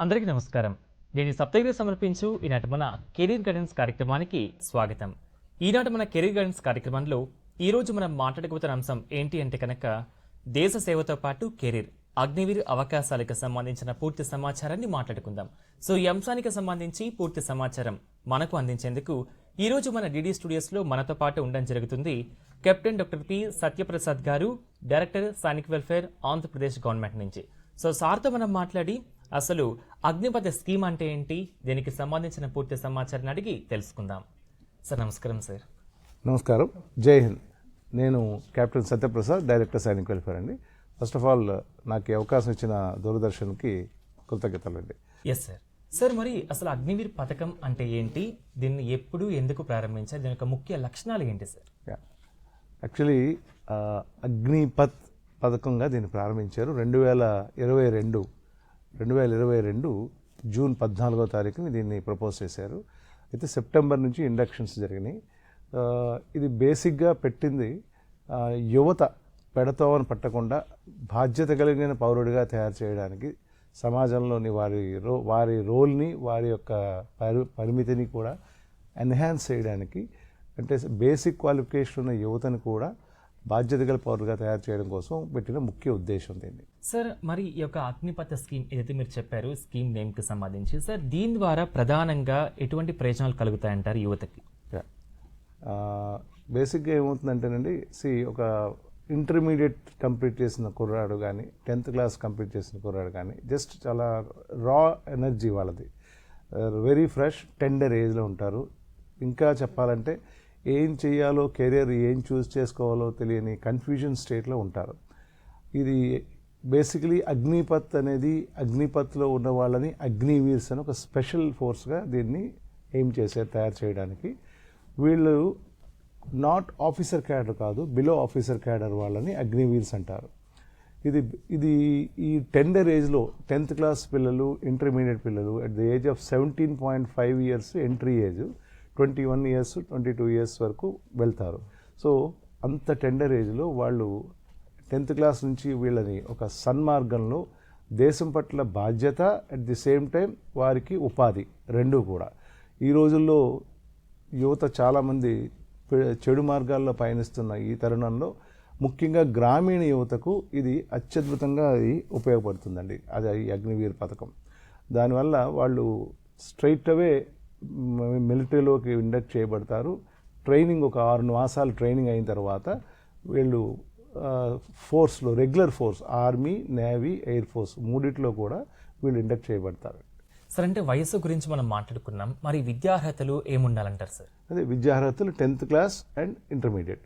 అందరికీ నమస్కారం. నేను సప్తగిరి సమర్పించు ఈనాటి మన కెరీర్ గైడెన్స్ కార్యక్రమానికి స్వాగతం. ఈనాటి మన కెరీర్ గైడెన్స్ కార్యక్రమంలో ఈరోజు మనం మాట్లాడుకుతున్న అంశం ఏంటి అంటే కనుక దేశ సేవతో పాటు కెరీర్ అగ్నివీర్ అవకాశాలకు సంబంధించిన పూర్తి సమాచారాన్ని మాట్లాడుకుందాం. సో ఈ అంశానికి సంబంధించి పూర్తి సమాచారం మనకు అందించేందుకు ఈరోజు మన డిడి స్టూడియోస్లో మనతో పాటు ఉండడం జరుగుతుంది కెప్టెన్ డాక్టర్ పి సత్యప్రసాద్ గారు, director Sainik welfare Andhra Pradesh government నుంచి. సో సార్తో మనం మాట్లాడి అసలు అగ్నిపథ స్కీమ్ అంటే ఏంటి, దీనికి సంబంధించిన పూర్తి సమాచారాన్ని అడిగి తెలుసుకుందాం. సార్ నమస్కారం. సార్ నమస్కారం, జై హింద్. నేను captain Satyaprasad, director Sainik welfare అండి. ఫస్ట్ ఆఫ్ ఆల్ నాకు ఈ అవకాశం ఇచ్చిన దూరదర్శన్కి కృతజ్ఞతలండి. Yes sir. సార్ మరి అసలు అగ్నివీర్ పథకం అంటే ఏంటి, దీన్ని ఎప్పుడు ఎందుకు ప్రారంభించారు, దీని యొక్క ముఖ్య లక్షణాలు ఏంటి సార్? యాక్చువల్లీ అగ్నిపథ్ పథకంగా దీన్ని ప్రారంభించారు 2022 జూన్ 14వ తారీఖుని దీన్ని ప్రపోజ్ చేశారు. అయితే సెప్టెంబర్ నుంచి ఇండక్షన్స్ జరిగినాయి. ఇది బేసిక్గా పెట్టింది యువత పెడతోవని పట్టకుండా బాధ్యత కలిగిన పౌరుడిగా తయారు చేయడానికి, సమాజంలోని వారి రోల్ని, వారి యొక్క పరిమితిని కూడా ఎన్హాన్స్ చేయడానికి, అంటే బేసిక్ క్వాలిఫికేషన్ ఉన్న యువతను కూడా బాధ్యత గల పౌరులుగా తయారు చేయడం కోసం పెట్టిన ముఖ్య ఉద్దేశం దీన్ని. సార్ మరి ఈ యొక్క అగ్నిపథ స్కీమ్ ఏదైతే మీరు చెప్పారు, స్కీమ్ నేమ్కి సంబంధించి సార్, దీని ద్వారా ప్రధానంగా ఎటువంటి ప్రయోజనాలు కలుగుతాయంటారు యువతకి? బేసిక్గా ఏమవుతుందంటేనండి, ఒక ఇంటర్మీడియట్ కంప్లీట్ చేసిన కుర్రాడు కానీ, 10th క్లాస్ కంప్లీట్ చేసిన కుర్రాడు కానీ, జస్ట్ చాలా రా ఎనర్జీ వాళ్ళది, వెరీ ఫ్రెష్, టెండర్ ఏజ్లో ఉంటారు. ఇంకా చెప్పాలంటే ఏం చేయాలో, కెరీర్ ఏం చూస్ చేసుకోవాలో తెలియని కన్ఫ్యూజన్ స్టేట్లో ఉంటారు. ఇది బేసికలీ అగ్నిపథ్ అనేది, అగ్నిపథ్లో ఉన్న వాళ్ళని అగ్నివీర్స్ అని ఒక స్పెషల్ ఫోర్స్గా దీన్ని ఎయిమ్ చేశారు తయారు చేయడానికి. వీళ్ళు నాట్ ఆఫీసర్ క్యాడర్ కాదు, బిలో ఆఫీసర్ క్యాడర్ వాళ్ళని అగ్నివీర్స్ అంటారు. ఇది ఈ టెండర్ ఏజ్లో 10th క్లాస్ పిల్లలు, ఇంటర్మీడియట్ పిల్లలు at the age of 17.5 years entry age, 21 years 22 years వరకు వెళ్తారు. సో అంత టెండర్ ఏజ్లో వాళ్ళు 10th క్లాస్ నుంచి వీళ్ళని ఒక సన్మార్గంలో, దేశం పట్ల బాధ్యత, అట్ ది సేమ్ టైం వారికి ఉపాధి, రెండూ కూడా. ఈ రోజుల్లో యువత చాలామంది చెడు మార్గాల్లో పయనిస్తున్న ఈ తరుణంలో ముఖ్యంగా గ్రామీణ యువతకు ఇది అత్యద్భుతంగా ఉపయోగపడుతుందండి. అది ఈ అగ్నివీర్ పథకం. దానివల్ల వాళ్ళు స్ట్రైట్ అవే మిలిటరీలోకి ఇండక్ట్ చేయబడతారు. ట్రైనింగ్ ఒక 6 మాసాలు ట్రైనింగ్ అయిన తర్వాత వీళ్ళు ఫోర్స్లో, regular force, army, navy, air force మూడిట్లో కూడా వీళ్ళు ఇండక్ట్ చేయబడతారు. సార్ అంటే వయసు గురించి మనం మాట్లాడుకున్నాం, మరి విద్యార్హతలు ఏముండాలంటారు సార్? అదే విద్యార్హతలు 10th class and intermediate.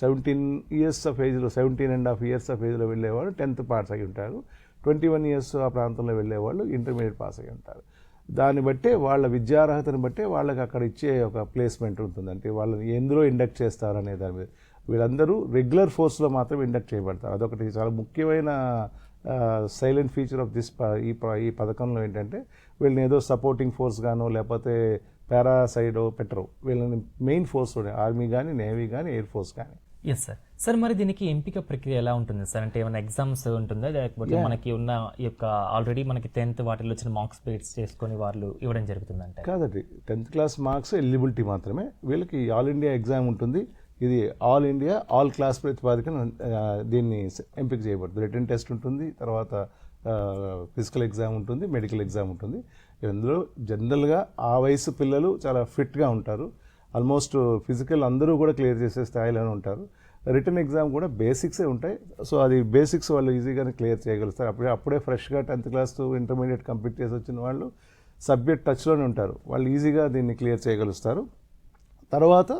17 years of ఏజ్లో, 17.5 years ఆఫ్ ఏజ్లో వెళ్ళేవాళ్ళు 10th పాస్ అయి ఉంటారు. 21 years ఆ ప్రాంతంలో వెళ్ళేవాళ్ళు ఇంటర్మీడియట్ పాస్ అయి ఉంటారు. దాన్ని బట్టే, వాళ్ళ విద్యార్హతను బట్టే వాళ్ళకి అక్కడ ఇచ్చే ఒక ప్లేస్మెంట్ ఉంటుంది. అంటే వాళ్ళని ఎందులో ఇండక్ట్ చేస్తారు అనే దాని మీద. వీళ్ళందరూ రెగ్యులర్ ఫోర్స్లో మాత్రం ఇండక్ట్ చేయబడతారు. అదొకటి చాలా ముఖ్యమైన సైలెంట్ ఫీచర్ ఆఫ్ దిస్ ఈ పథకంలో ఏంటంటే, వీళ్ళని ఏదో సపోర్టింగ్ ఫోర్స్ గానో లేకపోతే పారాసైడో పెట్టరు. వీళ్ళని మెయిన్ ఫోర్స్లోనే, ఆర్మీ కానీ, నేవీ కానీ, ఎయిర్ ఫోర్స్ కానీ. Yes sir. సార్ మరి దీనికి ఎంపిక ప్రక్రియ ఎలా ఉంటుంది సార్? అంటే ఏమైనా ఎగ్జామ్స్ ఉంటుందా, లేకపోతే మనకి ఉన్న ఈ యొక్క ఆల్రెడీ మనకి 10th వాటిలో వచ్చిన మార్క్స్ బేస్ చేసుకొని వాళ్ళు ఇవ్వడం జరుగుతుందంటే? కాదండి, 10th క్లాస్ మార్క్స్ ఎలిజిబిలిటీ మాత్రమే. వీళ్ళకి ఆల్ ఇండియా ఎగ్జామ్ ఉంటుంది. ఇది ఆల్ ఇండియా, ఆల్ క్లాస్ ప్రతిపాదికన దీన్ని ఎంపిక చేయబడుతుంది. రిటన్ టెస్ట్ ఉంటుంది, తర్వాత ఫిజికల్ ఎగ్జామ్ ఉంటుంది, మెడికల్ ఎగ్జామ్ ఉంటుంది. ఇందులో జనరల్గా ఆ వయసు పిల్లలు చాలా ఫిట్గా ఉంటారు. ఆల్మోస్ట్ ఫిజికల్ అందరూ కూడా క్లియర్ చేసే స్థాయిలోనే ఉంటారు. రిటర్న్ ఎగ్జామ్ కూడా బేసిక్సే ఉంటాయి. సో అది బేసిక్స్ వాళ్ళు ఈజీగానే క్లియర్ చేయగలుగుతారు. అప్పుడే ఫ్రెష్గా 10th క్లాస్ ఇంటర్మీడియట్ కంప్లీట్ చేసి వచ్చిన వాళ్ళు సబ్జెక్ట్ టచ్లోనే ఉంటారు. వాళ్ళు ఈజీగా దీన్ని క్లియర్ చేయగలుగుతారు. తర్వాత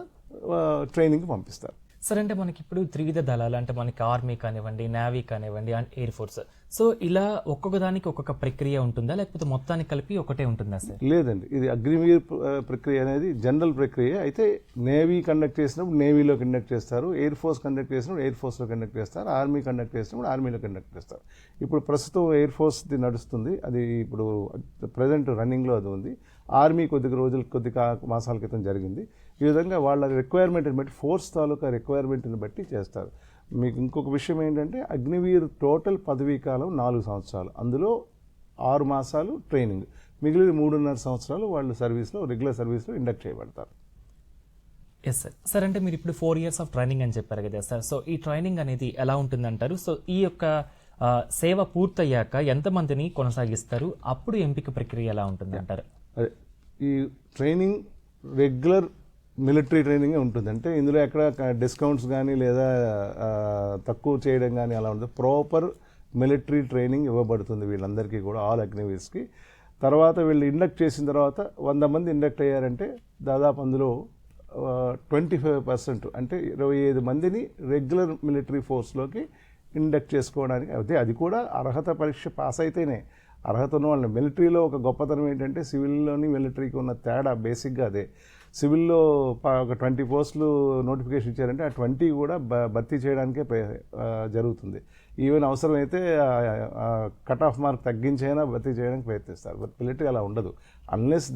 ట్రైనింగ్కి పంపిస్తారు. సార్ అంటే మనకి ఇప్పుడు త్రివిధ దళాలు, అంటే మనకి ఆర్మీ కానివ్వండి, నేవీ కానివ్వండి అండ్ ఎయిర్ ఫోర్స్, సో ఇలా ఒక్కొక్క దానికి ఒక్కొక్క ప్రక్రియ ఉంటుందా, లేకపోతే మొత్తానికి కలిపి ఒకటే ఉంటుందా సార్? లేదండి, ఇది అగ్నివీర్ ప్రక్రియ అనేది జనరల్ ప్రక్రియ. అయితే నేవీ కండక్ట్ చేసినప్పుడు నేవీలో కండక్ట్ చేస్తారు, ఎయిర్ ఫోర్స్ కండక్ట్ చేసినప్పుడు ఎయిర్ ఫోర్స్లో కండక్ట్ చేస్తారు, ఆర్మీ కండక్ట్ చేసినప్పుడు ఆర్మీలో కండక్ట్ చేస్తారు. ఇప్పుడు ప్రస్తుతం ఎయిర్ ఫోర్స్ది నడుస్తుంది, అది ఇప్పుడు ప్రజెంట్ రన్నింగ్లో అది ఉంది. ఆర్మీ కొద్ది మాసాల క్రితం జరిగింది. ఈ విధంగా వాళ్ళ రిక్వైర్మెంట్ని బట్టి, ఫోర్స్ తాలూకా రిక్వైర్మెంట్ని బట్టి చేస్తారు. మీకు ఇంకొక విషయం ఏంటంటే, అగ్నివీర్ టోటల్ పదవీ కాలం 4 సంవత్సరాలు. అందులో 6 మాసాలు ట్రైనింగ్, మిగిలిన 3.5 సంవత్సరాలు వాళ్ళు సర్వీస్లో రెగ్యులర్ సర్వీస్లో ఇండక్ట్ చేయబడతారు. Yes sir. సార్ అంటే మీరు ఇప్పుడు 4 years ఆఫ్ ట్రైనింగ్ అని చెప్పారు కదా సార్. సో ఈ ట్రైనింగ్ అనేది ఎలా ఉంటుందంటారు? సో ఈ యొక్క సేవ పూర్తయ్యాక ఎంతమందిని కొనసాగిస్తారు? అప్పుడు ఎంపిక ప్రక్రియ ఎలా ఉంటుంది అంటారు? అదే ఈ ట్రైనింగ్ రెగ్యులర్ మిలిటరీ ట్రైనింగే ఉంటుంది. అంటే ఇందులో ఎక్కడ డిస్కౌంట్స్ కానీ లేదా తక్కువ చేయడం కానీ అలా ఉంటుంది. ప్రాపర్ మిలిటరీ ట్రైనింగ్ ఇవ్వబడుతుంది వీళ్ళందరికీ కూడా, ఆల్ అగ్నివీర్స్కి. తర్వాత వీళ్ళు ఇండక్ట్ చేసిన తర్వాత 100 మంది ఇండక్ట్ అయ్యారంటే దాదాపు అందులో 25% అంటే 25 మందిని రెగ్యులర్ మిలిటరీ ఫోర్స్లోకి ఇండక్ట్ చేసుకోవడానికి. అయితే అది కూడా అర్హత పరీక్ష పాస్ అయితేనే అర్హత ఉన్న వాళ్ళని. మిలిటరీలో ఒక గొప్పతనం ఏంటంటే సివిల్లోని మిలిటరీకి ఉన్న తేడా బేసిక్గా అదే. సివిల్లో ఒక 20 పోస్టులు నోటిఫికేషన్ ఇచ్చారంటే ఆ 20 కూడా భర్తీ చేయడానికే జరుగుతుంది. ఈవెన్ అవసరమైతే కట్ ఆఫ్ మార్క్ తగ్గించైనా భర్తీ చేయడానికి ప్రయత్నిస్తారు. బట్ మిలిటరీ అలా ఉండదు. Unless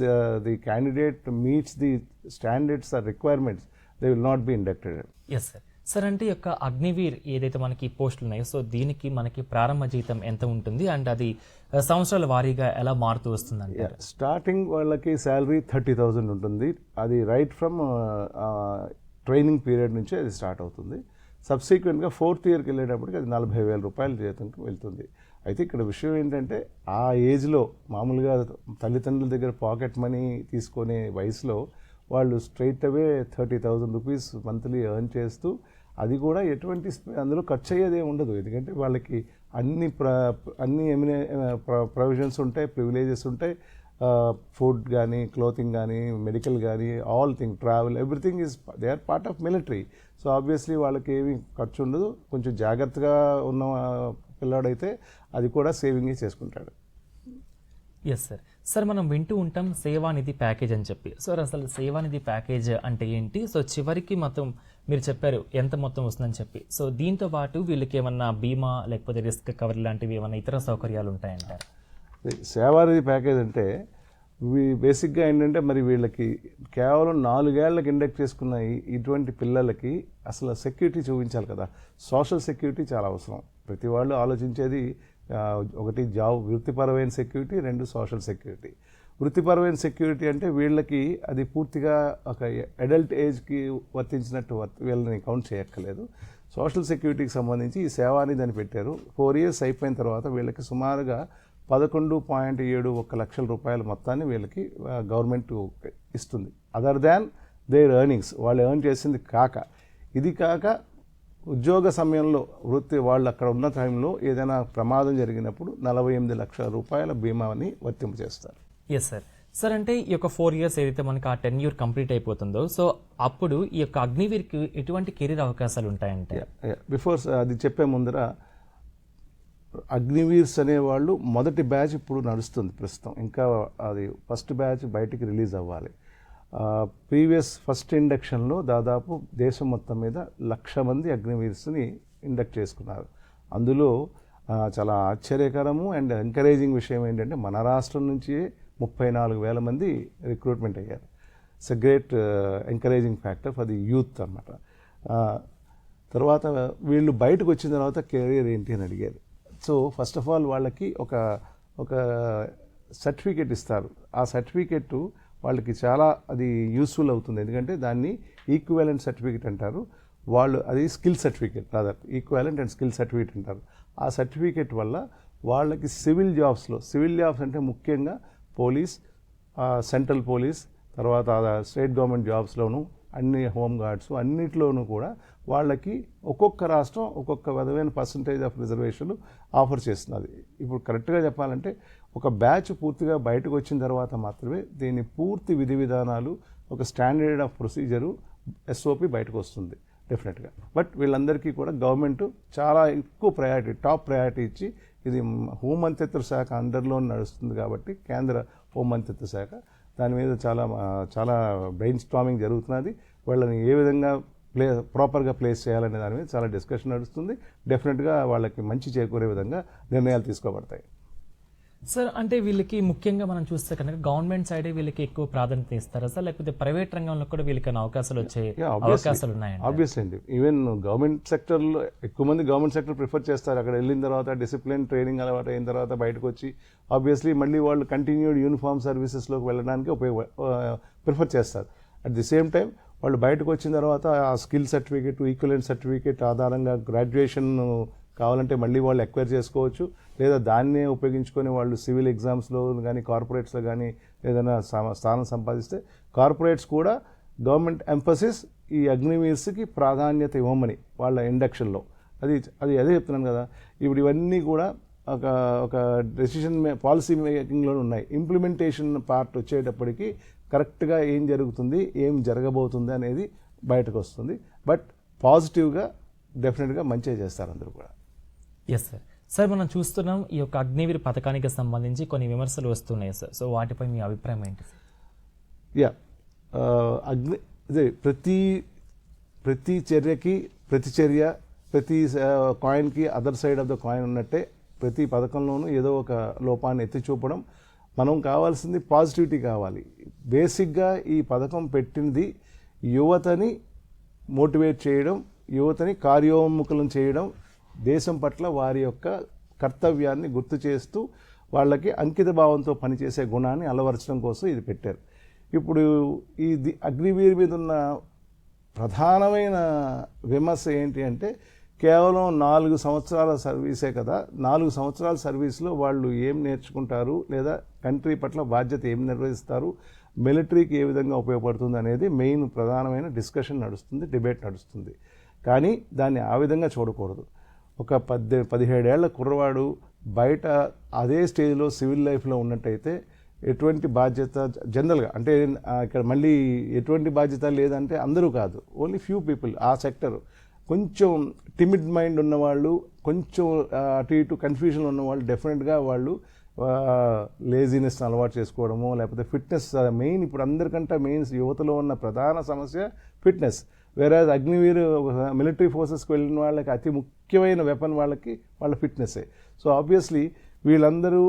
the candidate meets the standards or requirements they will not be inducted. Yes sir. Sir అంటే ఈ యొక్క అగ్నివీర్ ఏదైతే మనకి పోస్టులు ఉన్నాయో, సో దీనికి మనకి ప్రారంభ జీతం ఎంత ఉంటుంది అండ్ అది సంవత్సరాల వారీగా ఎలా మారుతూ వస్తుంది అంటారు? స్టార్టింగ్ వాళ్ళకి శాలరీ 30,000 ఉంటుంది. అది రైట్ ఫ్రమ్ ట్రైనింగ్ పీరియడ్ నుంచి అది స్టార్ట్ అవుతుంది. సబ్సిక్వెంట్గా 4th ఇయర్కి వెళ్ళేటప్పటికి అది 40,000 రూపాయల జీతంకి వెళ్తుంది. అయితే ఇక్కడ విషయం ఏంటంటే ఆ ఏజ్లో మామూలుగా తల్లిదండ్రుల దగ్గర పాకెట్ మనీ తీసుకునే వయసులో వాళ్ళు స్ట్రైట్ అవే 30,000 రూపీస్ మంత్లీ ఎర్న్ చేస్తూ, అది కూడా ఎటువంటి అందులో ఖర్చు అయ్యేదే ఉండదు. ఎందుకంటే వాళ్ళకి అన్ని ప్రొవిజన్స్ ఉంటాయి, ప్రివిలేజెస్ ఉంటాయి. ఫుడ్ కానీ, క్లోతింగ్ కానీ, మెడికల్ కానీ, all thing, travel, everything is they are part of military. So obviously వాళ్ళకి ఏమీ ఖర్చు ఉండదు. కొంచెం జాగ్రత్తగా ఉన్న పిల్లాడైతే అది కూడా సేవింగే చేసుకుంటాడు. Yes sir. సార్ మనం వింటూ ఉంటాం సేవానిధి ప్యాకేజ్ అని చెప్పి. సార్ అసలు సేవానిధి ప్యాకేజ్ అంటే ఏంటి? సో చివరికి మొత్తం మీరు చెప్పారు ఎంత మొత్తం వస్తుందని చెప్పి. సో దీంతో పాటు వీళ్ళకి ఏమన్నా బీమా లేకపోతే రిస్క్ కవర్ లాంటివి ఏమన్నా ఇతర సౌకర్యాలు ఉంటాయంటారు? సేవానిధి ప్యాకేజ్ అంటే బేసిక్గా ఏంటంటే మరి వీళ్ళకి కేవలం 4 ఏళ్లకు ఇండక్ట్ చేసుకున్న ఇటువంటి పిల్లలకి అసలు సెక్యూరిటీ చూపించాలి కదా. సోషల్ సెక్యూరిటీ చాలా అవసరం. ప్రతి వాళ్ళు ఆలోచించేది ఒకటి జాబ్, వృత్తిపరమైన సెక్యూరిటీ, 2 సోషల్ సెక్యూరిటీ. వృత్తిపరమైన సెక్యూరిటీ అంటే వీళ్ళకి అది పూర్తిగా ఒక అడల్ట్ ఏజ్కి వర్తించినట్టు వీళ్ళని కౌంట్ చేయక్కర్లేదు. సోషల్ సెక్యూరిటీకి సంబంధించి ఈ సేవానిధి అని పెట్టారు. 4 years అయిపోయిన తర్వాత వీళ్ళకి సుమారుగా 11.71 లక్షల రూపాయల మొత్తాన్ని వీళ్ళకి గవర్నమెంట్ ఇస్తుంది. అదర్ దాన్ దేర్ ఎర్నింగ్స్, వాళ్ళు ఎర్న్ చేసింది కాక. ఇది కాక ఉద్యోగ సమయంలో వాళ్ళు అక్కడ ఉన్న టైంలో ఏదైనా ప్రమాదం జరిగినప్పుడు 48 లక్షల రూపాయల బీమాని వర్తింపజేస్తారు. Yes sir. సార్ అంటే ఈ యొక్క 4 years ఏదైతే మనకి ఆ టెన్యూర్ కంప్లీట్ అయిపోతుందో, సో అప్పుడు ఈ యొక్క అగ్నివీర్కి ఎటువంటి కెరీర్ అవకాశాలు ఉంటాయంటే? బిఫోర్ అది చెప్పే ముందర అగ్నివీర్స్ అనేవాళ్ళు మొదటి బ్యాచ్ ఇప్పుడు నడుస్తుంది ప్రస్తుతం. ఇంకా అది ఫస్ట్ బ్యాచ్ బయటికి రిలీజ్ అవ్వాలి. ప్రీవియస్ ఫస్ట్ ఇండక్షన్లో దాదాపు దేశం మొత్తం మీద 1,00,000 మంది అగ్నివీర్స్ని ఇండక్ట్ చేసుకున్నారు. అందులో చాలా ఆశ్చర్యకరము అండ్ ఎంకరేజింగ్ విషయం ఏంటంటే మన రాష్ట్రం నుంచి 34,000 మంది రిక్రూట్మెంట్ అయ్యారు. It's a great encouraging factor for the youth అన్నమాట. తర్వాత వీళ్ళు బయటకు వచ్చిన తర్వాత కెరీర్ ఏంటి అని అడిగారు. సో ఫస్ట్ ఆఫ్ ఆల్ వాళ్ళకి ఒక సర్టిఫికేట్ ఇస్తారు. ఆ సర్టిఫికేట్ వాళ్ళకి చాలా అది యూస్ఫుల్ అవుతుంది. ఎందుకంటే దాన్ని ఈక్వివాలెంట్ సర్టిఫికేట్ అంటారు. వాళ్ళు అది skill certificate, rather equivalent and skill certificate అంటారు. ఆ సర్టిఫికేట్ వల్ల వాళ్ళకి సివిల్ జాబ్స్ అంటే ముఖ్యంగా పోలీస్, సెంట్రల్ పోలీస్, తర్వాత స్టేట్ గవర్నమెంట్ జాబ్స్లోను, అన్ని హోమ్ గార్డ్స్ అన్నిట్లోనూ కూడా వాళ్ళకి ఒక్కొక్క రాష్ట్రం ఒక్కొక్క విధమైన పర్సంటేజ్ ఆఫ్ రిజర్వేషన్లు ఆఫర్ చేస్తున్నది. ఇప్పుడు కరెక్ట్గా చెప్పాలంటే ఒక బ్యాచ్ పూర్తిగా బయటకు వచ్చిన తర్వాత మాత్రమే దీని పూర్తి విధి విధానాలు, ఒక స్టాండర్డ్ ఆఫ్ ప్రొసీజరు, SOP బయటకు వస్తుంది డెఫినెట్గా. బట్ వీళ్ళందరికీ కూడా గవర్నమెంట్ చాలా ఎక్కువ ప్రయారిటీ, టాప్ ప్రయారిటీ ఇచ్చి, ఇది హోంమంత్రిత్వ శాఖ అండర్లో నడుస్తుంది కాబట్టి కేంద్ర హోంమంత్రిత్వ శాఖ దాని మీద చాలా బ్రెయిన్ స్టార్మింగ్ జరుగుతున్నది. వాళ్ళని ఏ విధంగా ప్రాపర్గా ప్లేస్ చేయాలనే దాని మీద చాలా డిస్కషన్ నడుస్తుంది. డెఫినెట్గా వాళ్ళకి మంచి చేకూరే విధంగా నిర్ణయాలు తీసుకోబడతాయి. సార్ అంటే వీళ్ళకి ముఖ్యంగా మనం చూస్తే కనుక గవర్నమెంట్ సైడే వీళ్ళకి ఎక్కువ ప్రాధాన్యత ఇస్తారా సార్, లేకపోతే ప్రైవేట్ రంగంలో కూడా వీళ్ళకి అవకాశాలు వచ్చే అవకాశాలు ఉన్నాయండి? ఆబ్వియస్లీ అండి, ఈవెన్ గవర్నమెంట్ సెక్టర్లో ఎక్కువ మంది గవర్నమెంట్ సెక్టర్ ప్రిఫర్ చేస్తారు. అక్కడ వెళ్ళిన తర్వాత డిసిప్లిన్ ట్రైనింగ్ అలవాటు అయిన తర్వాత బయటకు వచ్చి ఆబ్వియస్లీ మళ్ళీ వాళ్ళు కంటిన్యూడ్ యూనిఫామ్ సర్వీసెస్లోకి వెళ్ళడానికి ప్రిఫర్ చేస్తారు. అట్ ది సేమ్ టైం వాళ్ళు బయటకు వచ్చిన తర్వాత ఆ స్కిల్ సర్టిఫికేట్, ఈక్వలెంట్ సర్టిఫికేట్ ఆధారంగా గ్రాడ్యుయేషన్ కావాలంటే మళ్ళీ వాళ్ళు ఎక్వైర్ చేసుకోవచ్చు, లేదా దాన్నే ఉపయోగించుకొని వాళ్ళు సివిల్ ఎగ్జామ్స్లో కానీ కార్పొరేట్స్లో కానీ ఏదైనా స్థానం సంపాదిస్తే కార్పొరేట్స్ కూడా గవర్నమెంట్ ఎంఫసిస్ ఈ అగ్నివీర్స్కి ప్రాధాన్యత ఇవ్వమని వాళ్ళ ఇండక్షన్లో అదే చెప్తున్నాను కదా. ఇప్పుడు ఇవన్నీ కూడా ఒక డెసిషన్ పాలసీ మేకింగ్లో ఉన్నాయి. ఇంప్లిమెంటేషన్ పార్ట్ వచ్చేటప్పటికి కరెక్ట్గా ఏం జరుగుతుంది, ఏం జరగబోతుంది అనేది బయటకు వస్తుంది. బట్ పాజిటివ్గా డెఫినెట్గా మంచిగా చేస్తారు అందరూ కూడా. Yes sir. సార్ మనం చూస్తున్నాం ఈ యొక్క అగ్నివీర్ పథకానికి సంబంధించి కొన్ని విమర్శలు వస్తున్నాయి సార్. సో వాటిపై మీ అభిప్రాయం ఏంటి? యా, అదే ప్రతి చర్యకి ప్రతి కాయిన్కి other side of the coin ఉన్నట్టే ప్రతి పథకంలోనూ ఏదో ఒక లోపాన్ని ఎత్తి చూపడం. మనం కావాల్సింది పాజిటివిటీ కావాలి. బేసిక్గా ఈ పథకం పెట్టింది యువతని మోటివేట్ చేయడం, యువతని కార్యోన్ముఖులను చేయడం, దేశం పట్ల వారి యొక్క కర్తవ్యాన్ని గుర్తు చేస్తూ వాళ్ళకి అంకిత భావంతో పనిచేసే గుణాన్ని అలవరచడం కోసం ఇది పెట్టారు. ఇప్పుడు ఈ అగ్నివీర్ మీద ఉన్న ప్రధానమైన విమర్శ ఏంటి అంటే కేవలం 4 సంవత్సరాల సర్వీసే కదా, 4 సంవత్సరాల సర్వీస్లో వాళ్ళు ఏం నేర్చుకుంటారు, లేదా కంట్రీ పట్ల బాధ్యత ఏం నిర్వహిస్తారు, మిలిటరీకి ఏ విధంగా ఉపయోగపడుతుంది అనేది మెయిన్ ప్రధానమైన డిస్కషన్ నడుస్తుంది, డిబేట్ నడుస్తుంది. కానీ దాన్ని ఆ విధంగా చూడకూడదు. ఒక 17 ఏళ్ల కుర్రవాడు బయట అదే స్టేజ్లో సివిల్ లైఫ్లో ఉన్నట్టయితే ఎటువంటి బాధ్యత జనరల్గా అంటే ఇక్కడ మళ్ళీ ఎటువంటి బాధ్యత లేదంటే అందరూ కాదు, ఓన్లీ ఫ్యూ పీపుల్ ఆ సెక్టర్ కొంచెం టిమిడ్ మైండ్ ఉన్నవాళ్ళు, కొంచెం అటు ఇటు కన్ఫ్యూజన్ ఉన్నవాళ్ళు డెఫినెట్గా వాళ్ళు లేజినెస్ని అలవాటు చేసుకోవడము, లేకపోతే ఫిట్నెస్ మెయిన్. ఇప్పుడు అందరికంటే మెయిన్ యువతలో ఉన్న ప్రధాన సమస్య ఫిట్నెస్. వేరే అగ్నివీర్ మిలిటరీ ఫోర్సెస్కి వెళ్ళిన వాళ్ళకి అతి ముఖ్యమైన వెపన్ వాళ్ళ ఫిట్నెస్సే. సో ఆబ్వియస్లీ వీళ్ళందరూ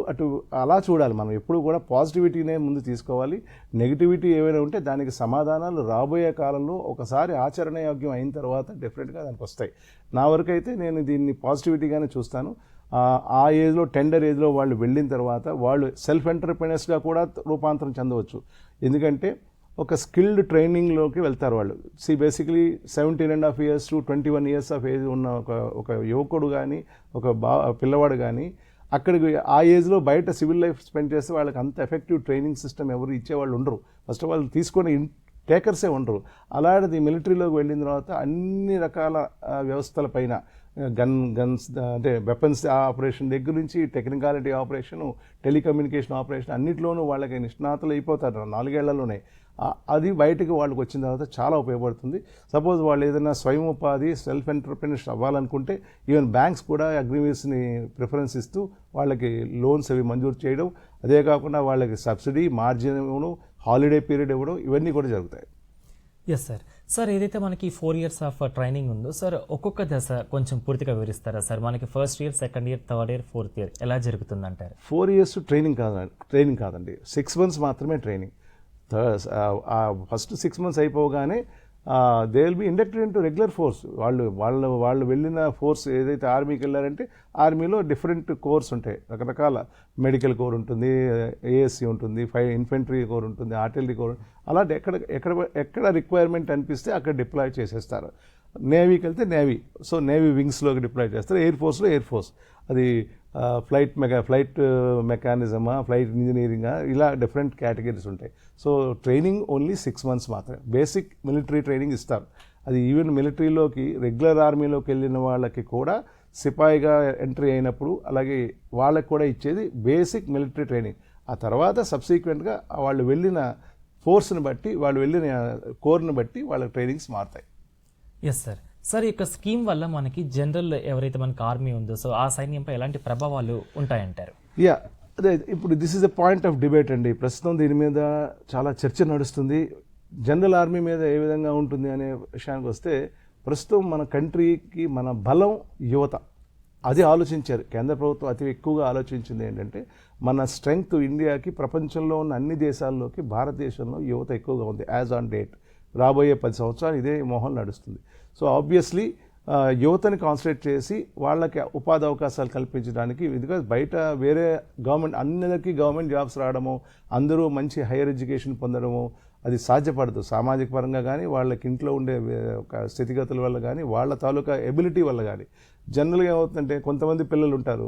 అలా చూడాలి. మనం ఎప్పుడు కూడా పాజిటివిటీనే ముందు తీసుకోవాలి. నెగిటివిటీ ఏమైనా ఉంటే దానికి సమాధానాలు రాబోయే కాలంలో ఒకసారి ఆచరణయోగ్యం అయిన తర్వాత డెఫినెట్గా దానికి వస్తాయి. నా వరకు అయితే నేను దీన్ని పాజిటివిటీగానే చూస్తాను. ఆ ఏజ్లో టెండర్ ఏజ్లో వాళ్ళు వెళ్ళిన తర్వాత వాళ్ళు సెల్ఫ్ ఎంటర్ప్రెనర్స్గా కూడా రూపాంతరం చెందవచ్చు. ఎందుకంటే ఒక స్కిల్డ్ ట్రైనింగ్లోకి వెళ్తారు వాళ్ళు. Basically 17.5 years to 21 years of age ఉన్న ఒక యువకుడు కానీ ఒక పిల్లవాడు కానీ అక్కడికి ఆ ఏజ్లో బయట సివిల్ లైఫ్ స్పెండ్ చేస్తే వాళ్ళకి అంత ఎఫెక్టివ్ ట్రైనింగ్ సిస్టమ్ ఎవరు ఇచ్చేవాళ్ళు ఉండరు. ఫస్ట్ ఆఫ్ ఆల్ తీసుకొని టేకర్సే ఉండరు. అలాంటిది మిలిటరీలోకి వెళ్ళిన తర్వాత అన్ని రకాల వ్యవస్థల పైన గన్స్ అంటే వెపన్స్ ఆపరేషన్ దగ్గర నుంచి టెక్నికాలిటీ ఆపరేషను, టెలికమ్యూనికేషన్ ఆపరేషన్ అన్నింటిలోనూ వాళ్ళకి నిష్ణాతులు అయిపోతారు 4 ఏళ్లలోనే. అది బయటకు వాళ్ళకి వచ్చిన తర్వాత చాలా ఉపయోగపడుతుంది. సపోజ్ వాళ్ళు ఏదైనా స్వయం ఉపాధి సెల్ఫ్ ఎంటర్ప్రెన్యూర్స్ అవ్వాలనుకుంటే ఈవెన్ బ్యాంక్స్ కూడా అగ్రివీర్స్ని ప్రిఫరెన్స్ ఇస్తూ వాళ్ళకి లోన్స్ అవి మంజూరు చేయడం, అదే కాకుండా వాళ్ళకి సబ్సిడీ, మార్జిన్ ఇవ్వడం, హాలిడే పీరియడ్ ఇవ్వడం, ఇవన్నీ కూడా జరుగుతాయి. Yes sir. సార్ ఏదైతే మనకి 4 years ఆఫ్ ట్రైనింగ్ ఉందో సార్, ఒక్కొక్క దశ కొంచెం పూర్తిగా వివరిస్తారా సార్? మనకి first year, second year, third year, fourth year ఎలా జరుగుతుందంటారు? 4 years ట్రైనింగ్ కాదండి, 6 months మాత్రమే ట్రైనింగ్. ఫస్ట్ 6 months అయిపోగానే they will be inducted in to regular force. వాళ్ళు వెళ్ళిన ఫోర్స్ ఏదైతే ఆర్మీకి వెళ్ళారంటే ఆర్మీలో డిఫరెంట్ కోర్స్ ఉంటాయి, రకరకాల మెడికల్ కోర్ ఉంటుంది, ఏఎస్సీ ఉంటుంది, ఇన్ఫెంట్రీ కోర్ ఉంటుంది, ఆర్టిలరీ కోర్, అలా ఎక్కడ రిక్వైర్మెంట్ అనిపిస్తే అక్కడ డిప్లాయ్ చేసేస్తారు. నేవీకి వెళ్తే నేవీ, సో నేవీ వింగ్స్లోకి డిప్లాయ్ చేస్తారు. ఎయిర్ ఫోర్స్లో ఎయిర్ ఫోర్స్, అది ఫ్లైట్ మెకానిజమా, ఫ్లైట్ ఇంజనీరింగా, ఇలా డిఫరెంట్ కేటగిరీస్ ఉంటాయి. సో ట్రైనింగ్ ఓన్లీ 6 months మాత్రమే. బేసిక్ మిలిటరీ ట్రైనింగ్ ఇస్తారు. అది ఈవెన్ మిలిటరీలోకి రెగ్యులర్ ఆర్మీలోకి వెళ్ళిన వాళ్ళకి కూడా సిపాయిగా ఎంట్రీ అయినప్పుడు అలాగే వాళ్ళకి కూడా ఇచ్చేది బేసిక్ మిలిటరీ ట్రైనింగ్. ఆ తర్వాత సబ్సీక్వెంట్గా వాళ్ళు వెళ్ళిన ఫోర్స్ని బట్టి, వాళ్ళు వెళ్ళిన కోర్ని బట్టి వాళ్ళ ట్రైనింగ్స్ మారుతాయి. Yes sir. సార్ ఈ యొక్క స్కీమ్ వల్ల మనకి జనరల్ ఎవరైతే మనకి ఆర్మీ ఉందో సో ఆ సైన్యంపై ఎలాంటి ప్రభావాలు ఉంటాయంటారు? అదే ఇప్పుడు this is a point of debate అండి. ప్రస్తుతం దీని మీద చాలా చర్చ నడుస్తుంది. జనరల్ ఆర్మీ మీద ఏ విధంగా ఉంటుంది అనే విషయానికి వస్తే, ప్రస్తుతం మన కంట్రీకి మన బలం యువత. అది ఆలోచించారు. కేంద్ర ప్రభుత్వం అతి ఎక్కువగా ఆలోచించింది ఏంటంటే మన స్ట్రెంగ్త్ ఇండియాకి ప్రపంచంలో ఉన్న అన్ని దేశాల్లోకి భారతదేశంలో యువత ఎక్కువగా ఉంది యాజ్ ఆన్ డేట్. రాబోయే 10 సంవత్సరాలు ఇదే మోహన్ నడుస్తుంది. సో ఆబ్వియస్లీ యువతని కాన్సన్ట్రేట్ చేసి వాళ్ళకి ఉపాధి అవకాశాలు కల్పించడానికి, బికాజ్ బయట వేరే గవర్నమెంట్ అందరికీ గవర్నమెంట్ జాబ్స్ రావడము, అందరూ మంచి హైయర్ ఎడ్యుకేషన్ పొందడము అది సాధ్యపడదు. సామాజిక పరంగా కానీ, వాళ్ళకి ఇంట్లో ఉండే ఒక స్థితిగతుల వల్ల కానీ, వాళ్ళ తాలూకా ఎబిలిటీ వల్ల కానీ. జనరల్గా ఏమవుతుందంటే కొంతమంది పిల్లలు ఉంటారు,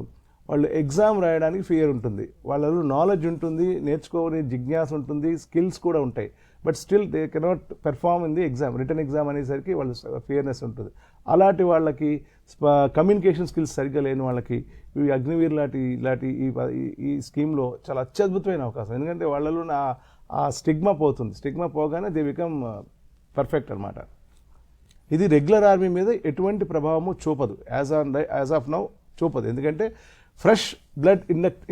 వాళ్ళు ఎగ్జామ్ రాయడానికి ఫియర్ ఉంటుంది, వాళ్ళలో నాలెడ్జ్ ఉంటుంది, నేర్చుకోని జిజ్ఞాస ఉంటుంది, స్కిల్స్ కూడా ఉంటాయి. But still they cannot perform in the exam. Return exam అనేసరికి వాళ్ళ ఫియర్నెస్ ఉంటుంది. అలాంటి వాళ్ళకి కమ్యూనికేషన్ స్కిల్స్ సరిగ్గా లేని వాళ్ళకి ఈ అగ్నివీర్ ఇలాంటి ఈ స్కీమ్లో చాలా అత్యద్భుతమైన అవకాశం. ఎందుకంటే వాళ్ళలో ఆ స్టిగ్మా పోతుంది. స్టిగ్మా పోగానే దే బికమ్ పర్ఫెక్ట్ అనమాట. ఇది రెగ్యులర్ ఆర్మీ మీద ఎటువంటి ప్రభావము చూపదు, యాజ్ ఆఫ్ నౌ చూపదు. ఎందుకంటే ఫ్రెష్ బ్లడ్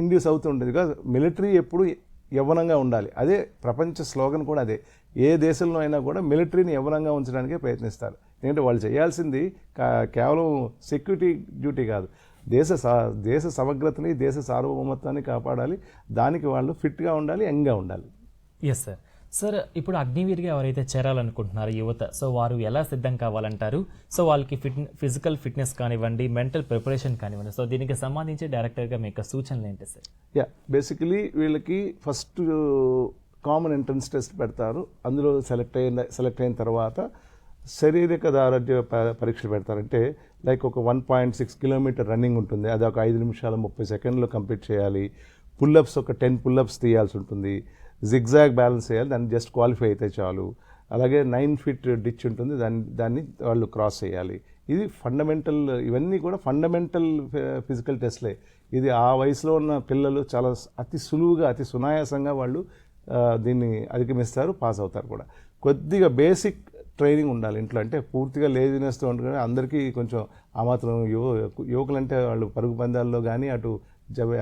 ఇండ్యూస్ అవుతుంటుంది. బికాజ్ మిలిటరీ ఎప్పుడు యవ్వనంగా ఉండాలి. అదే ప్రపంచ స్లోగన్ కూడా అదే. ఏ దేశంలో అయినా కూడా మిలిటరీని యవ్వనంగా ఉంచడానికే ప్రయత్నిస్తారు. ఎందుకంటే వాళ్ళు చేయాల్సింది కేవలం సెక్యూరిటీ డ్యూటీ కాదు, దేశ సమగ్రతని, దేశ సార్వభౌమత్వాన్ని కాపాడాలి. దానికి వాళ్ళు ఫిట్గా ఉండాలి, యంగ్గా ఉండాలి. Yes sir. సార్, ఇప్పుడు అగ్నివీర్గా ఎవరైతే చేరాలనుకుంటున్నారో యువత, సో వారు ఎలా సిద్ధం కావాలంటారు? సో వాళ్ళకి ఫిజికల్ ఫిట్నెస్ కానివ్వండి, మెంటల్ ప్రిపరేషన్ కానివ్వండి, సో దీనికి సంబంధించి డైరెక్టర్గా మీకు సూచనలు ఏంటి సార్? బేసికలీ వీళ్ళకి ఫస్ట్ కామన్ ఎంట్రన్స్ టెస్ట్ పెడతారు. అందులో సెలెక్ట్ అయిన తర్వాత శారీరక ఆరోగ్య పరీక్షలు పెడతారంటే లైక్ ఒక 1.6 కిలోమీటర్ రన్నింగ్ ఉంటుంది, అది ఒక 5 నిమిషాల 30 సెకండ్లో కంప్లీట్ చేయాలి. పుల్అప్స్ ఒక 10 పుల్అప్స్ తీయాల్సి ఉంటుంది. జిగ్జాగ్ బ్యాలెన్స్ చేయాలి, దాన్ని జస్ట్ క్వాలిఫై అయితే చాలు. అలాగే 9 ఫీట్ డిచ్ ఉంటుంది, దాన్ని వాళ్ళు క్రాస్ చేయాలి. ఇది ఫండమెంటల్, ఇవన్నీ కూడా ఫండమెంటల్ ఫిజికల్ టెస్ట్లే. ఇది ఆ వయసులో ఉన్న పిల్లలు చాలా అతి సులువుగా, అతి సునాయాసంగా వాళ్ళు దీన్ని అధిగమిస్తారు, పాస్ అవుతారు కూడా. కొద్దిగా బేసిక్ ట్రైనింగ్ ఉండాలి ఇంట్లో. అంటే పూర్తిగా లేజినెస్తో ఉంటుంది, అందరికీ కొంచెం ఆ మాత్రం యువకులంటే వాళ్ళు పరుగు పందాల్లో కానీ అటు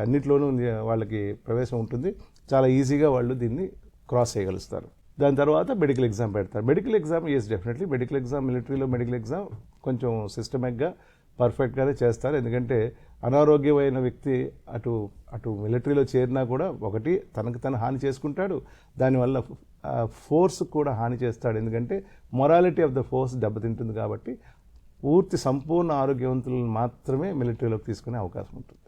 అన్నిట్లోనూ వాళ్ళకి ప్రవేశం ఉంటుంది. చాలా ఈజీగా వాళ్ళు దీన్ని క్రాస్ చేయగలుగుతారు. దాని తర్వాత మెడికల్ ఎగ్జామ్ పెడతారు. Medical exam definitely medical exam, మిలిటరీలో మెడికల్ ఎగ్జామ్ కొంచెం సిస్టమేటిక్గా పర్ఫెక్ట్గానే చేస్తారు. ఎందుకంటే అనారోగ్యమైన వ్యక్తి అటు మిలిటరీలో చేరినా కూడా ఒకటి తనకు తను హాని చేసుకుంటాడు, దానివల్ల ఫోర్స్ కూడా హాని చేస్తాడు. ఎందుకంటే మొరాలిటీ ఆఫ్ ద ఫోర్స్ దెబ్బతింటుంది. కాబట్టి పూర్తి సంపూర్ణ ఆరోగ్యవంతులను మాత్రమే మిలిటరీలోకి తీసుకునే అవకాశం ఉంటుంది.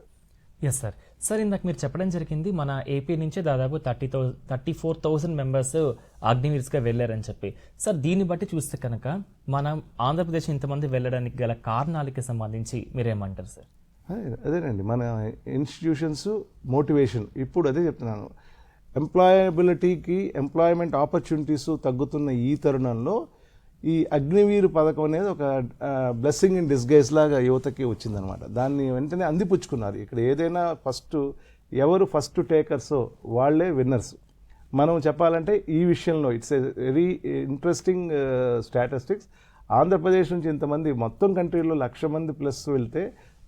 Yes sir. సార్, ఇందాక మీరు చెప్పడం జరిగింది మన ఏపీ నుంచే దాదాపు 34,000 మెంబర్స్ అగ్నివీర్స్గా వెళ్ళారని చెప్పి. సార్, దీన్ని బట్టి చూస్తే కనుక మనం ఆంధ్రప్రదేశ్ ఇంతమంది వెళ్ళడానికి గల కారణాలకి సంబంధించి మీరేమంటారు సార్? అదేనండి, మన ఇన్స్టిట్యూషన్స్ మోటివేషన్. ఇప్పుడు అదే చెప్తున్నాను, ఎంప్లాయ్మెంట్ ఆపర్చునిటీస్ తగ్గుతున్న ఈ తరుణంలో ఈ అగ్నివీర్ పథకం అనేది ఒక బ్లెస్సింగ్ ఇన్ డిస్గైజ్ లాగా యువతకి వచ్చిందనమాట. దాన్ని వెంటనే అందిపుచ్చుకున్నారు. ఇక్కడ ఏదైనా ఎవరు ఫస్ట్ టేకర్సో వాళ్ళే విన్నర్స్. మనం చెప్పాలంటే ఈ విషయంలో it's a very interesting statistics. Andhra Pradesh నుంచి ఇంతమంది, మొత్తం కంట్రీలో 1,00,000 మంది ప్లస్ వెళ్తే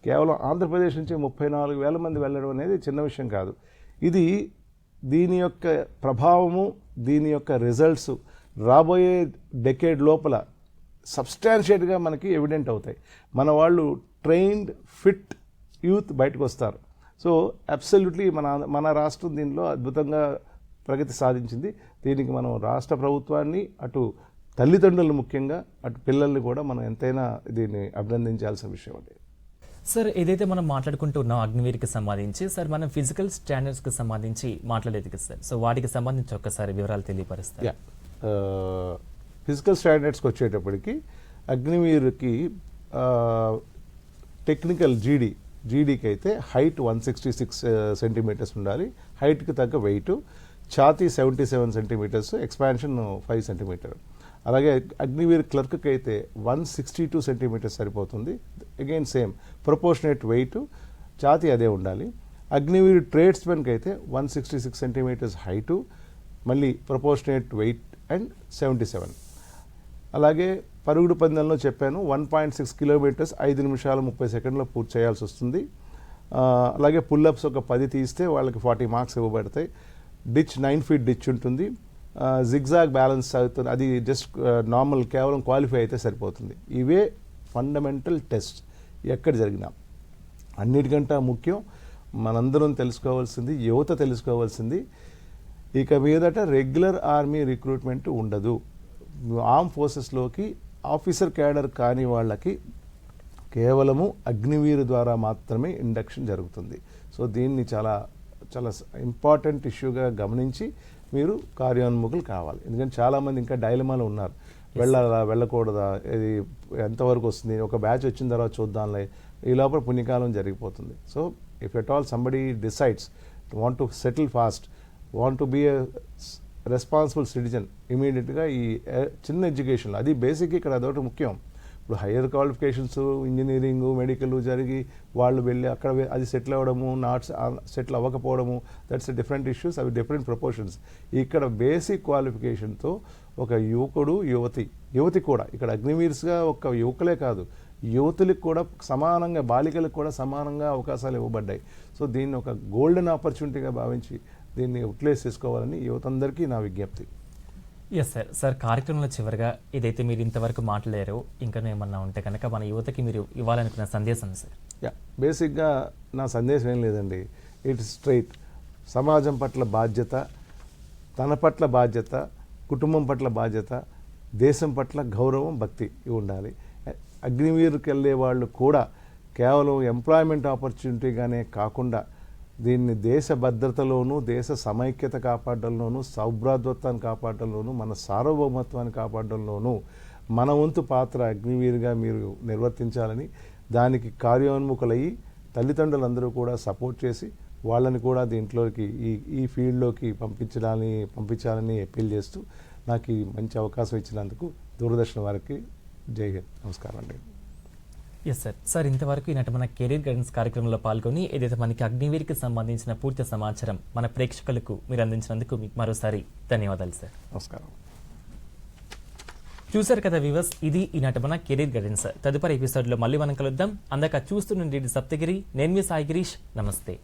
కేవలం ఆంధ్రప్రదేశ్ నుంచి 34,000 మంది వెళ్ళడం అనేది చిన్న విషయం కాదు. ఇది దీని యొక్క ప్రభావము, దీని యొక్క రిజల్ట్స్ రాబోయే డెకేడ్ లోపల సబ్స్టాన్షియేట్గా మనకి ఎవిడెంట్ అవుతాయి. మన వాళ్ళు ట్రైన్డ్ ఫిట్ యూత్ బయటకు వస్తారు. సో అబ్సల్యూట్లీ మన రాష్ట్రం దీనిలో అద్భుతంగా ప్రగతి సాధించింది. దీనికి మనం రాష్ట్ర ప్రభుత్వాన్ని, అటు తల్లిదండ్రులు ముఖ్యంగా, అటు పిల్లల్ని కూడా మనం ఎంతైనా దీన్ని అభినందించాల్సిన విషయం అండి. సార్, ఏదైతే మనం మాట్లాడుకుంటూ ఉన్నాం అగ్నివీర్కి సంబంధించి, సార్ మనం ఫిజికల్ స్టాండర్డ్స్కి సంబంధించి మాట్లాడేది కదా సార్. సో వాటికి సంబంధించి ఒక్కసారి వివరాలు తెలియపరుస్తారు. ఫిజికల్ స్టాండర్డ్స్కి వచ్చేటప్పటికి అగ్నివీర్కి టెక్నికల్ జీడీకి అయితే హైట్ 166 సెంటీమీటర్స్ ఉండాలి, హైట్కి తగ్గ వెయిట్, ఛాతీ 77 సెంటీమీటర్స్, ఎక్స్పాన్షన్ 5 సెంటీమీటర్. అలాగే అగ్నివీర్ క్లర్క్కి అయితే 162 సెంటీమీటర్స్ సరిపోతుంది. అగైన్ సేమ్ ప్రపోర్షనేట్ వెయిట్, ఛాతీ అదే ఉండాలి. అగ్నివీర్ ట్రేడ్స్మెన్కి అయితే 166 సెంటీమీటర్స్ హైటు, మళ్ళీ ప్రపోర్షనేట్ వెయిట్ అండ్ 77. అలాగే పరుగుడు పందెంలో చెప్పాను 1.6 కిలోమీటర్స్ 5 నిమిషాల 30 సెకండ్లో పూర్తి చేయాల్సి వస్తుంది. అలాగే పుల్అప్స్ ఒక 10 తీస్తే వాళ్ళకి 40 మార్క్స్ ఇవ్వబడతాయి. డిచ్ 9 ఫీట్ డిచ్ ఉంటుంది. జిగ్జాగ్ బ్యాలెన్స్ అవుతుంది, అది జస్ట్ నార్మల్, కేవలం క్వాలిఫై అయితే సరిపోతుంది. ఇవే ఫండమెంటల్ టెస్ట్ ఎక్కడ జరిగినా. అన్నిటికంటే ముఖ్యం మనందరం తెలుసుకోవాల్సింది, యువత తెలుసుకోవాల్సింది, ఇక మీదట రెగ్యులర్ ఆర్మీ రిక్రూట్మెంట్ ఉండదు. ఆర్మ్ ఫోర్సెస్లోకి ఆఫీసర్ క్యాడర్ కాని వాళ్ళకి కేవలము అగ్నివీరు ద్వారా మాత్రమే ఇండక్షన్ జరుగుతుంది. సో దీన్ని చాలా చాలా ఇంపార్టెంట్ ఇష్యూగా గమనించి మీరు కార్యోన్ముఖులు కావాలి. ఎందుకంటే చాలామంది ఇంకా డైలమాలో ఉన్నారు, వెళ్ళాలా వెళ్ళకూడదా, ఇది ఎంతవరకు వస్తుంది, ఒక బ్యాచ్ వచ్చిన తర్వాత చూద్దాంలే, ఈ లోపల పుణ్యకాలం జరిగిపోతుంది. So if at all somebody decides want to settle fast, want to be a responsible citizen, ఇమీడియట్గా ఈ చిన్న ఎడ్యుకేషన్, అది బేసిక్ ఇక్కడ అదొకటి ముఖ్యం. ఇప్పుడు హయ్యర్ క్వాలిఫికేషన్స్ ఇంజనీరింగ్ మెడికల్ జరిగి వాళ్ళు వెళ్ళి అక్కడ అది సెటిల్ అవ్వడము, నాట్ సెటిల్ అవ్వకపోవడము, దట్స్ డిఫరెంట్ ఇష్యూస్, అవి డిఫరెంట్ ప్రపోర్షన్స్. ఇక్కడ బేసిక్ క్వాలిఫికేషన్తో ఒక యువకుడు యువతి కూడా ఇక్కడ అగ్నివీర్స్గా ఒక యువకులే కాదు, యువతులకు కూడా సమానంగా, బాలికలకు కూడా సమానంగా అవకాశాలు ఇవ్వబడ్డాయి. సో దీన్ని ఒక గోల్డెన్ ఆపర్చునిటీగా భావించి దీన్ని యూటిలైజ్ చేసుకోవాలని యువతందరికీ నా విజ్ఞప్తి. Yes sir. సార్, కార్యక్రమంలో చివరిగా ఏదైతే మీరు ఇంతవరకు మాట్లాడారో ఇంకా ఏమన్నా ఉంటే కనుక మన యువతకి మీరు ఇవ్వాలనుకున్న సందేశం సార్. బేసిక్గా నా సందేశం ఏం లేదండి, ఇట్స్ స్ట్రైట్. సమాజం పట్ల బాధ్యత, తన పట్ల బాధ్యత, కుటుంబం పట్ల బాధ్యత, దేశం పట్ల గౌరవం, భక్తి ఇవి ఉండాలి. అగ్నివీరుకి వెళ్ళే వాళ్ళు కూడా కేవలం ఎంప్లాయ్మెంట్ ఆపర్చునిటీగానే కాకుండా దీన్ని దేశ భద్రతలోనూ, దేశ సమైక్యత కాపాడడంలోనూ, సౌభ్రాతృత్వాన్ని కాపాడడంలోనూ, మన సార్వభౌమత్వాన్ని కాపాడడంలోనూ మన వంతు పాత్ర అగ్నివీరుగా మీరు నిర్వర్తించాలని, దానికి కార్యోన్ముఖులయ్యి తల్లిదండ్రులందరూ కూడా సపోర్ట్ చేసి వాళ్ళని కూడా దీంట్లోకి ఈ ఫీల్డ్లోకి పంపించాలని అప్పీల్ చేస్తూ నాకు ఈ మంచి అవకాశం ఇచ్చినందుకు దూరదర్శన్ వారికి జై హింద్. నమస్కారం అండి. Yes sir. సార్, ఇంతవరకు ఈనాటి మన కెరీర్ గైడెన్స్ కార్యక్రమంలో పాల్గొని ఏదైతే మనకి అగ్నివీర్కి సంబంధించిన పూర్తి సమాచారం మన ప్రేక్షకులకు మీరు అందించినందుకు మీకు మరోసారి ధన్యవాదాలు సార్. నమస్కారం. చూశారు కదా వ్యూవర్స్, ఇది ఈనాటి మన కెరీర్ గైడెన్స్. తదుపరి ఎపిసోడ్లో మళ్ళీ మనం కలుద్దాం. అందాక చూస్తుండండి సప్తగిరి. నేను మీ సాయి గిరీష్. నమస్తే.